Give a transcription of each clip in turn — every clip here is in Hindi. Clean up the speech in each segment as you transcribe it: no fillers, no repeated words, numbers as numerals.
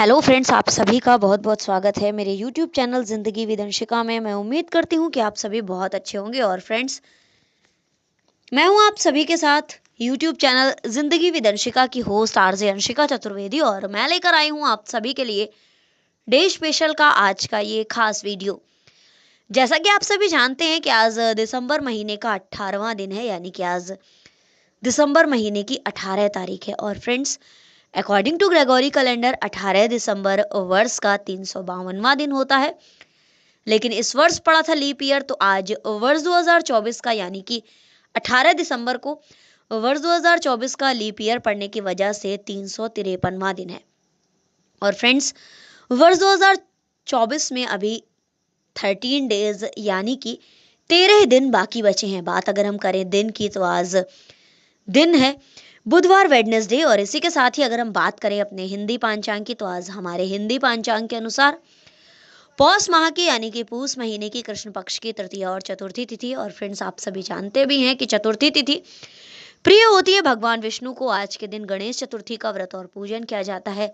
हेलो फ्रेंड्स, आप सभी का बहुत बहुत स्वागत है मेरे यूट्यूब चैनल ज़िंदगी विद अंशिका में। मैं उम्मीद करती हूँ कि आप सभी बहुत अच्छे होंगे। और फ्रेंड्स, मैं हूँ आप सभी के साथ यूट्यूब चैनल ज़िंदगी विद अंशिका की होस्ट आरजे अंशिका चतुर्वेदी, और मैं लेकर आई हूँ आप सभी के लिए डे स्पेशल का आज का ये खास वीडियो। जैसा कि आप सभी जानते हैं कि आज दिसंबर महीने का 18वां दिन है, यानी कि आज दिसंबर महीने की 18 तारीख है। और friends, according to Gregorian calendar 18 दिसंबर वर्ष का 352वां दिन होता है। लेकिन इस वर्ष पड़ा था लीप ईयर, तो आज वर्ष 2024 का, यानी कि 18 दिसंबर को वर्ष 2024 का लीप ईयर पड़ने की वजह से 353वां दिन है। और फ्रेंड्स, वर्ष 2024 में अभी 13 डेज यानी कि 13 दिन बाकी बचे हैं। बात अगर हम करें दिन की, तो आज दिन है बुधवार, वेडनेसडे। और इसी के साथ ही अगर हम बात करें अपने हिंदी पांचांग की, तो आज हमारे हिंदी पांचांग के अनुसार पौष माह की, यानी कि पूस महीने की कृष्ण पक्ष की तृतीया और चतुर्थी तिथि। और फ्रेंड्स, आप सभी जानते भी हैं कि चतुर्थी तिथि प्रिय होती है भगवान विष्णु को। आज के दिन गणेश चतुर्थी का व्रत और पूजन किया जाता है।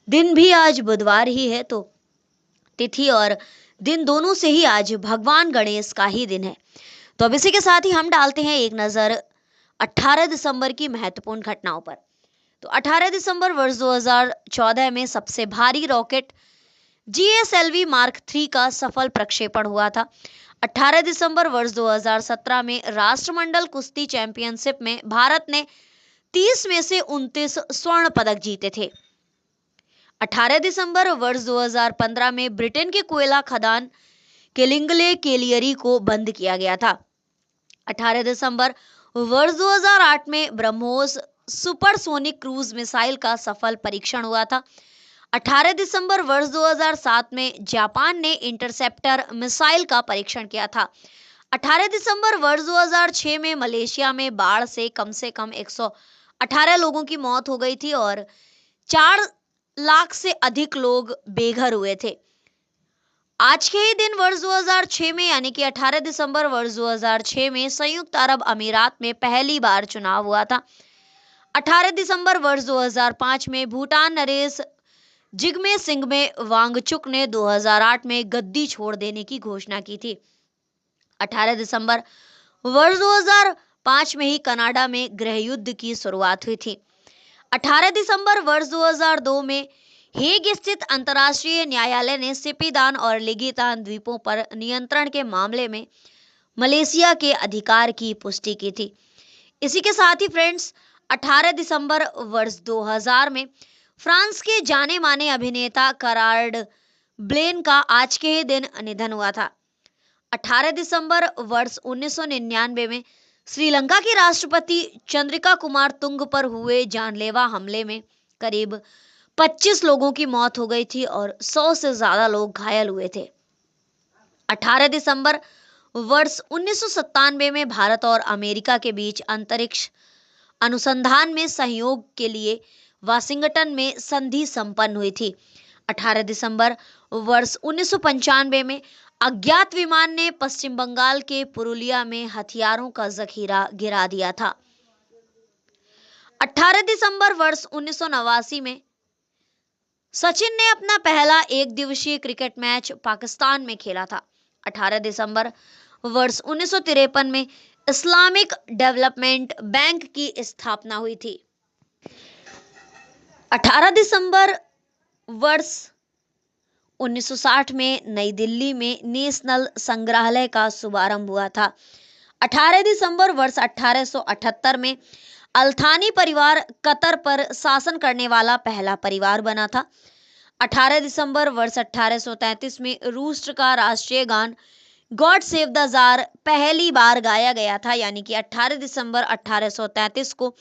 दिन भी आज बुधवार ही है, तो तिथि और दिन दोनों से ही आज भगवान गणेश का ही दिन है। तो अब इसी के साथ ही हम डालते हैं एक नजर 18 दिसंबर की महत्वपूर्ण घटनाओं पर। तो 18 दिसंबर वर्ष 2014 में सबसे भारी रॉकेट GSLV मार्क 3 का सफल प्रक्षेपण हुआ था। 18 दिसंबर वर्ष 2017 में राष्ट्रमंडल कुश्ती चैंपियनशिप में भारत ने 30 में से 29 स्वर्ण पदक जीते थे। 18 दिसंबर वर्ष 2015 में ब्रिटेन के कोयला खदान किलिंगले केलियरी को बंद किया गया था। 18 दिसंबर वर्ष 2008 में ब्रह्मोस सुपरसोनिक क्रूज मिसाइल का सफल परीक्षण हुआ था। 18 दिसंबर वर्ष 2007 में जापान ने इंटरसेप्टर मिसाइल का परीक्षण किया था। 18 दिसंबर वर्ष 2006 में मलेशिया में बाढ़ से कम 118 लोगों की मौत हो गई थी और 4 लाख से अधिक लोग बेघर हुए थे। आज के ही दिन वर्ष 2006 में, यानी कि 18 दिसंबर वर्ष 2006 में संयुक्त अरब अमीरात में पहली बार चुनाव हुआ था। 18 दिसंबर वर्ष 2005 में भूटान नरेश जिग्मे सिंघमे वांगचुक ने 2008 में गद्दी छोड़ देने की घोषणा की थी। 18 दिसंबर वर्ष 2005 में ही कनाडा में गृह युद्ध की शुरुआत हुई थी। 18 दिसंबर वर्ष 2002 में हेग स्थित अंतर्राष्ट्रीय न्यायालय ने सिपिदान और लिगितान द्वीपों पर नियंत्रण के मामले में मलेशिया के अधिकार की पुष्टि की थी। इसी के साथ ही फ्रेंड्स, 18 दिसंबर वर्ष 2000 में फ्रांस के जाने माने अभिनेता करार्ड ब्लेन का आज के ही दिन निधन हुआ था। 18 दिसंबर वर्ष 1999 में श्रीलंका के राष्ट्रपति चंद्रिका कुमार तुंग पर हुए जानलेवा हमले में करीब 25 लोगों की मौत हो गई थी और 100 से ज्यादा लोग घायल हुए थे। 18 दिसंबर वर्ष 1997 में भारत और अमेरिका के बीच अंतरिक्ष अनुसंधान में सहयोग के लिए वाशिंगटन में संधि संपन्न हुई थी। 18 दिसंबर वर्ष 1995 में अज्ञात विमान ने पश्चिम बंगाल के पुरुलिया में हथियारों का जखीरा गिरा दिया था। 18 दिसंबर वर्ष 1989 में सचिन ने अपना पहला एक दिवसीय क्रिकेट मैच पाकिस्तान में खेला था। 18 दिसंबर वर्ष 1953 में इस्लामिक डेवलपमेंट बैंक की स्थापना हुई थी। 18 दिसंबर वर्ष 1960 में नई दिल्ली में नेशनल संग्रहालय का शुभारंभ हुआ था। 18 दिसंबर वर्ष 1878 में अल्थानी परिवार कतर पर शासन करने वाला पहला परिवार बना था। 18 दिसंबर वर्ष 1833 में रूस का राष्ट्रीय गान गॉड सेव द जार पहली बार गाया गया था, यानी कि 18 दिसंबर 1833 को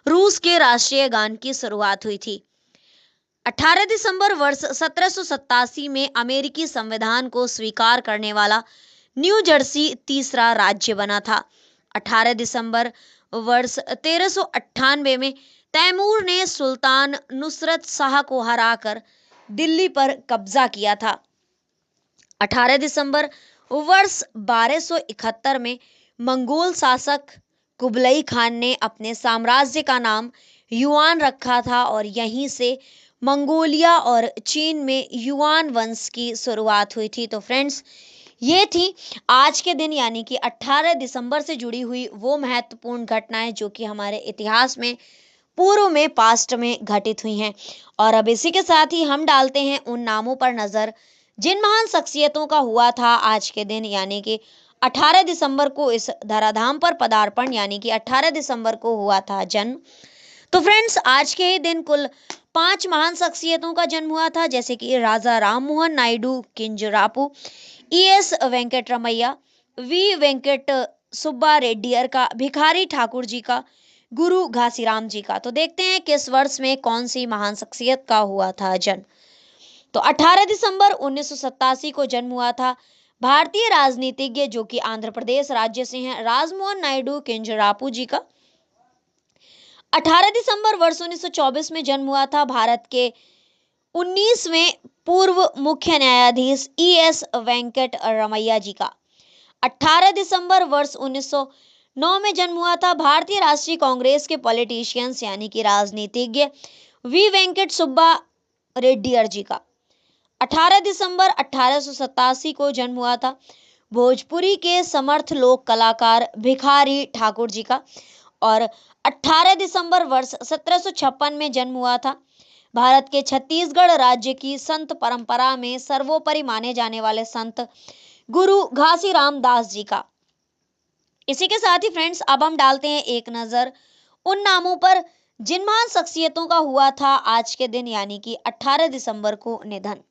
रूस के राष्ट्रीय गान की शुरुआत हुई थी। 18 दिसंबर वर्ष 1787 में अमेरिकी संविधान को स्वीकार करने वाला न्यू जर्सी तीसरा राज्य बना था। 18 दिसंबर वर्ष 1398 में तैमूर ने सुल्तान नुसरत शाह को हराकर दिल्ली पर कब्जा किया था। 18 दिसंबर वर्ष 1271 में मंगोल शासक कुबलई खान ने अपने साम्राज्य का नाम युआन रखा था और यहीं से मंगोलिया और चीन में युआन वंश की शुरुआत हुई थी। तो फ्रेंड्स, ये थी आज के दिन यानी कि 18 दिसंबर से जुड़ी हुई वो महत्वपूर्ण घटनाएं जो कि हमारे इतिहास में पूर्व में पास्ट में घटित हुई हैं। और अब इसी के साथ ही हम डालते हैं उन नामों पर नजर जिन महान शख्सियतों का हुआ था आज के दिन यानी कि 18 दिसंबर को इस धराधाम पर पदार्पण यानी कि 18 दिसंबर को हुआ था जन्म। तो फ्रेंड्स, आज के ही दिन कुल 5 महान शख्सियतों का जन्म हुआ था, जैसे कि राजा राममोहन नायडू किंजरापू, ई.एस. वेंकटरमैया, वी वेंकट सुब्बा रेड्डियर का, भिखारी ठाकुर जी का, गुरु घासीराम जी का। तो देखते हैं किस वर्ष में कौन सी महान शख्सियत का हुआ था जन्म। तो 18 दिसंबर 1987 को जन्म हुआ था भारतीय राजनीतिज्ञ जो कि आंध्र प्रदेश राज्य से हैं, राममोहन नायडू किंजरापू जी का। 18 दिसंबर वर्ष 1924 में जन्म हुआ था भारत के 19वें पूर्व मुख्य न्यायाधीश ई.एस. वेंकट रमैया जी का। 18 दिसंबर वर्ष 1909 में जन्म हुआ था भारतीय राष्ट्रीय कांग्रेस के पॉलिटिशियंस यानी कि राजनीतिज्ञ वी वेंकट सुब्बा रेड्डियर जी का। 18 दिसंबर 1887 को जन्म हुआ था भोजपुरी के समर्थ लोक कलाकार भिखारी ठाकुर जी का। और 18 दिसंबर वर्ष 1756 में जन्म हुआ था भारत के छत्तीसगढ़ राज्य की संत परंपरा में सर्वोपरि माने जाने वाले संत गुरु घासीराम दास जी का। इसी के साथ ही फ्रेंड्स, अब हम डालते हैं एक नजर उन नामों पर जिन महान शख्सियतों का हुआ था आज के दिन यानी कि 18 दिसंबर को निधन।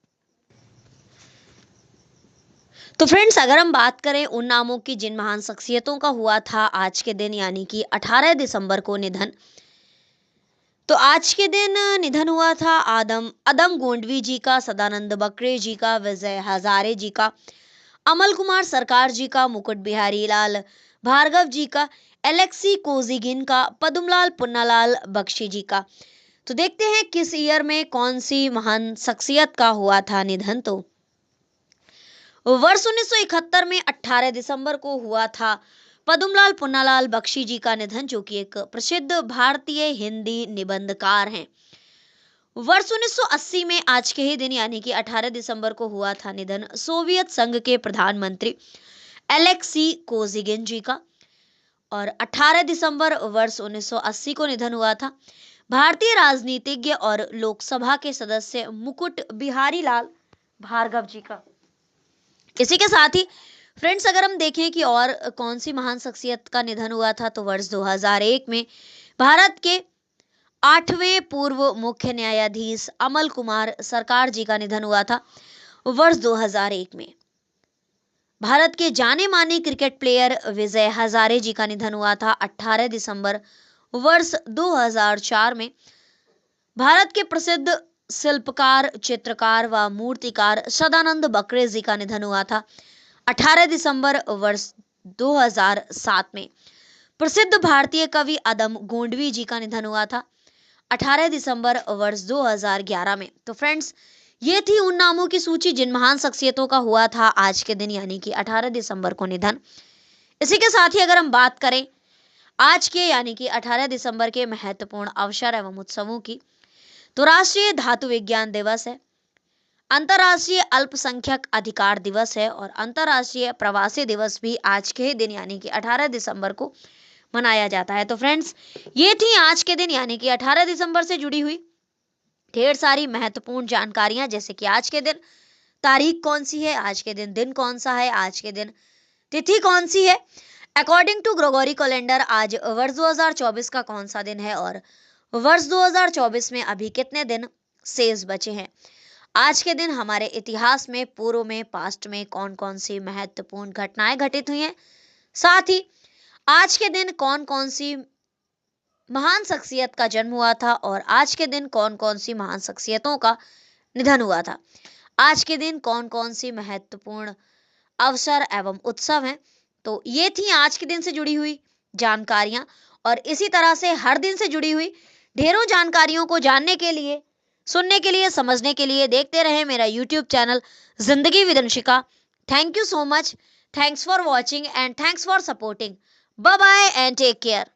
तो फ्रेंड्स, अगर हम बात करें उन नामों की जिन महान शख्सियतों का हुआ था आज के दिन यानी कि 18 दिसंबर को निधन, तो आज के दिन निधन हुआ था अदम गोंडवी जी का, सदानंद बकरे जी का, विजय हजारे जी का, अमल कुमार सरकार जी का, मुकुट बिहारी लाल भार्गव जी का, एलेक्सी कोजिगिन का, पद्मलाल पुन्नालाल बख्शी जी का। तो देखते हैं किस ईयर में कौन सी महान शख्सियत का हुआ था निधन। तो वर्ष 1971 में 18 दिसंबर को हुआ था पद्मलाल पुन्नालाल बख्शी जी का निधन, जो कि एक प्रसिद्ध भारतीय हिंदी निबंधकार हैं। वर्ष 1980 में आज के ही दिन यानी कि 18 दिसंबर को हुआ था निधन सोवियत संघ के प्रधानमंत्री एलेक्सी कोजिगिन जी का। और 18 दिसंबर वर्ष 1980 को निधन हुआ था भारतीय राजनीतिज्ञ और लोकसभा के सदस्य मुकुट बिहारी लाल भार्गव जी का। इसी के साथ ही फ्रेंड्स, अगर हम देखें कि और कौन सी महान शख्सियत का निधन हुआ था, तो वर्ष 2001 में भारत के 8वें पूर्व मुख्य न्यायाधीश अमल कुमार सरकार जी का निधन हुआ था। वर्ष 2001 में भारत के जाने माने क्रिकेट प्लेयर विजय हजारे जी का निधन हुआ था। 18 दिसंबर वर्ष 2004 में भारत के प्रसिद्ध शिल्पकार, चित्रकार व मूर्तिकार सदानंद बकरे जी का निधन हुआ था। 18 दिसंबर वर्ष 2007 में प्रसिद्ध भारतीय कवि अदम गोंडवी जी का निधन हुआ था 18 दिसंबर वर्ष 2011 में। तो फ्रेंड्स, ये थी उन नामों की सूची जिन महान शख्सियतों का हुआ था आज के दिन यानी कि 18 दिसंबर को निधन। इसी के साथ ही अगर हम बात करें आज के यानी कि 18 दिसंबर के महत्वपूर्ण अवसर एवं उत्सवों की, तो राष्ट्रीय धातु विज्ञान दिवस है, अंतर्राष्ट्रीय अल्पसंख्यक अधिकार दिवस है और अंतर्राष्ट्रीय प्रवासी दिवस भी आज के ही दिन यानी कि 18 दिसंबर को मनाया जाता है। तो फ्रेंड्स, ये थी आज के दिन यानी कि 18 दिसंबर से जुड़ी हुई ढेर सारी महत्वपूर्ण जानकारियां, जैसे कि आज के दिन तारीख कौन सी है, आज के दिन कौन सा है, आज के दिन तिथि कौन सी है, अकॉर्डिंग टू ग्रेगोरी कैलेंडर आज वर्ष 2024 का कौन सा दिन है और वर्ष 2024 में अभी कितने दिन शेष बचे हैं। आज के दिन हमारे इतिहास में पूर्व में पास्ट में कौन कौन सी महत्वपूर्ण घटनाएं घटित हुई हैं, साथ ही आज के दिन कौन कौन सी महान शख्सियत का जन्म हुआ था और आज के दिन कौन कौन सी महान शख्सियतों का निधन हुआ था। आज के दिन कौन कौन सी महत्वपूर्ण अवसर एवं उत्सव हैं। तो ये थी आज के दिन से जुड़ी हुई जानकारियां और इसी तरह से हर दिन से जुड़ी हुई ढेरों जानकारियों को जानने के लिए, सुनने के लिए, समझने के लिए देखते रहे मेरा YouTube channel Zindagi with Anshika. Thank you so much, thanks for watching and thanks for supporting. Bye bye and take care.